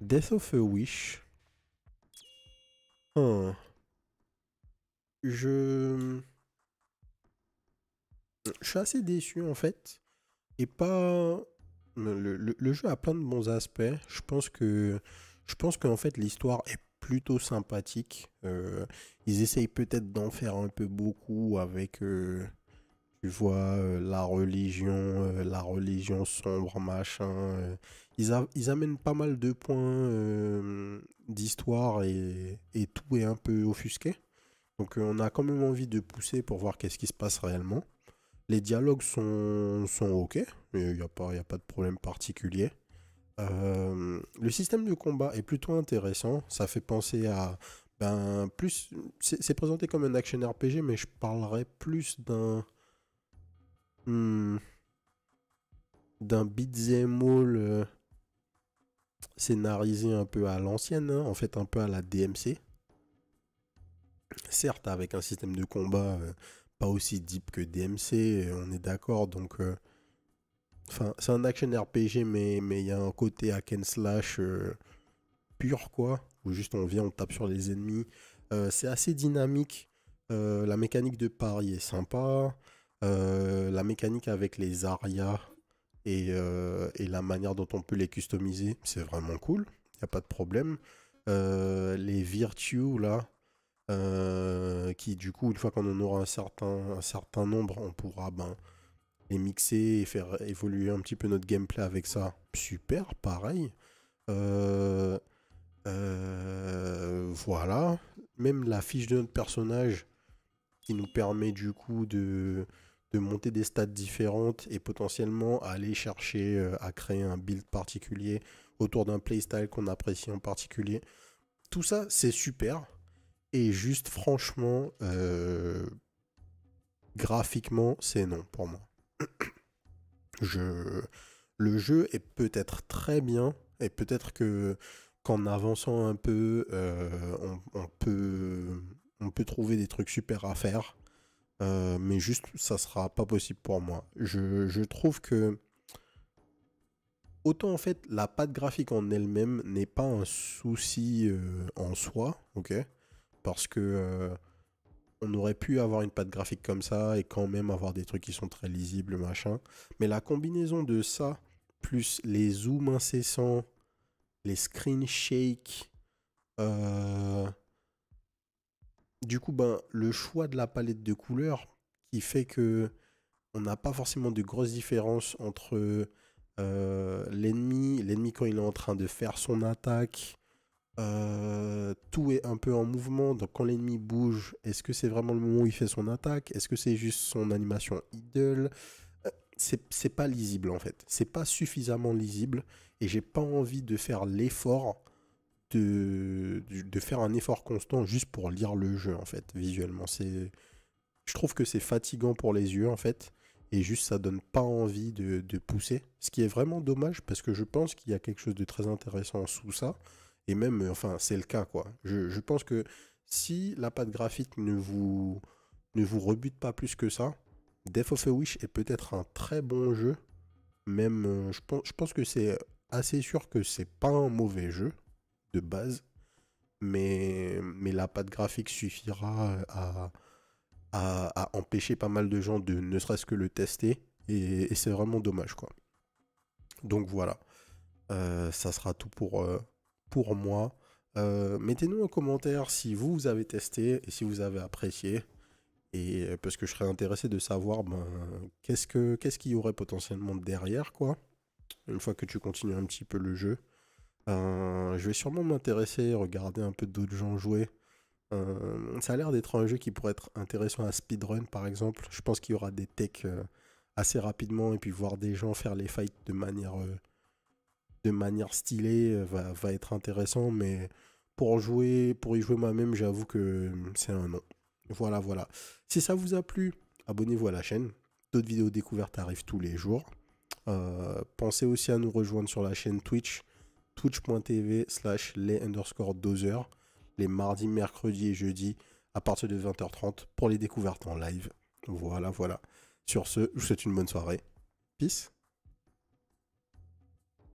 Death of a Wish. Je suis assez déçu en fait. Et pas... Le jeu a plein de bons aspects. Je pense qu'en fait l'histoire est plutôt sympathique. Ils essayent peut-être d'en faire un peu beaucoup avec, tu vois, la religion sombre, machin. Ils amènent pas mal de points d'histoire et tout est un peu offusqué. Donc on a quand même envie de pousser pour voir qu'est-ce qui se passe réellement. Les dialogues sont ok, il n'y a pas de problème particulier. Le système de combat est plutôt intéressant. Ça fait penser à... plus, c'est présenté comme un action RPG, mais je parlerais plus d'un beat'em all scénarisé un peu à l'ancienne, hein, en fait un peu à la DMC. Certes, avec un système de combat pas aussi deep que DMC, on est d'accord, donc... Enfin, c'est un action RPG, mais il y a un côté hack and slash pur, quoi, où juste on vient, on tape sur les ennemis. C'est assez dynamique. La mécanique de pari est sympa. La mécanique avec les arias et la manière dont on peut les customiser, c'est vraiment cool. Il n'y a pas de problème. Les virtues, là, qui du coup, une fois qu'on en aura un certain nombre, on pourra les mixer et faire évoluer un petit peu notre gameplay avec ça. Super, pareil. Voilà. Même la fiche de notre personnage qui nous permet du coup de monter des stats différentes et potentiellement aller chercher à créer un build particulier autour d'un playstyle qu'on apprécie en particulier. Tout ça, c'est super. Et juste, franchement, graphiquement, c'est non pour moi. Le jeu est peut-être très bien, et peut-être que qu'en avançant un peu, on peut trouver des trucs super à faire, mais juste, ça sera pas possible pour moi. Je trouve que, autant en fait, la patte graphique en elle-même n'est pas un souci en soi, ok? Parce que on aurait pu avoir une patte graphique comme ça et quand même avoir des trucs qui sont très lisibles, machin. Mais la combinaison de ça, plus les zooms incessants, les screen shakes, du coup, le choix de la palette de couleurs qui fait que on n'a pas forcément de grosses différences entre l'ennemi quand il est en train de faire son attaque. Tout est un peu en mouvement, donc quand l'ennemi bouge, est-ce que c'est vraiment le moment où il fait son attaque? Est-ce que c'est juste son animation idle? C'est pas lisible en fait, c'est pas suffisamment lisible et j'ai pas envie de faire l'effort de faire un effort constant juste pour lire le jeu en fait, visuellement. Je trouve que c'est fatigant pour les yeux en fait et juste ça donne pas envie de pousser, ce qui est vraiment dommage parce que je pense qu'il y a quelque chose de très intéressant sous ça. Et même, enfin, c'est le cas, quoi. Je pense que si la patte graphique ne vous rebute pas plus que ça, Death of a Wish est peut-être un très bon jeu. Même, je pense que c'est assez sûr que c'est pas un mauvais jeu de base. Mais la patte graphique suffira à empêcher pas mal de gens de ne serait-ce que le tester. Et c'est vraiment dommage, quoi. Donc voilà. Ça sera tout pour moi. Mettez-nous en commentaire si vous avez testé et si vous avez apprécié. Et parce que je serais intéressé de savoir qu'est-ce qu'il y aurait potentiellement derrière, quoi. Une fois que tu continues un petit peu le jeu. Je vais sûrement m'intéresser, regarder un peu d'autres gens jouer. Ça a l'air d'être un jeu qui pourrait être intéressant à speedrun, par exemple. Je pense qu'il y aura des techs assez rapidement et puis voir des gens faire les fights de manière stylée va être intéressant, mais pour y jouer moi-même, j'avoue que c'est un non. Voilà, voilà. Si ça vous a plu, abonnez-vous à la chaîne. D'autres vidéos découvertes arrivent tous les jours. Pensez aussi à nous rejoindre sur la chaîne Twitch, twitch.tv/les_dozers, les mardis, mercredis et jeudis à partir de 20h30 pour les découvertes en live. Voilà, voilà. Sur ce, je vous souhaite une bonne soirée. Peace.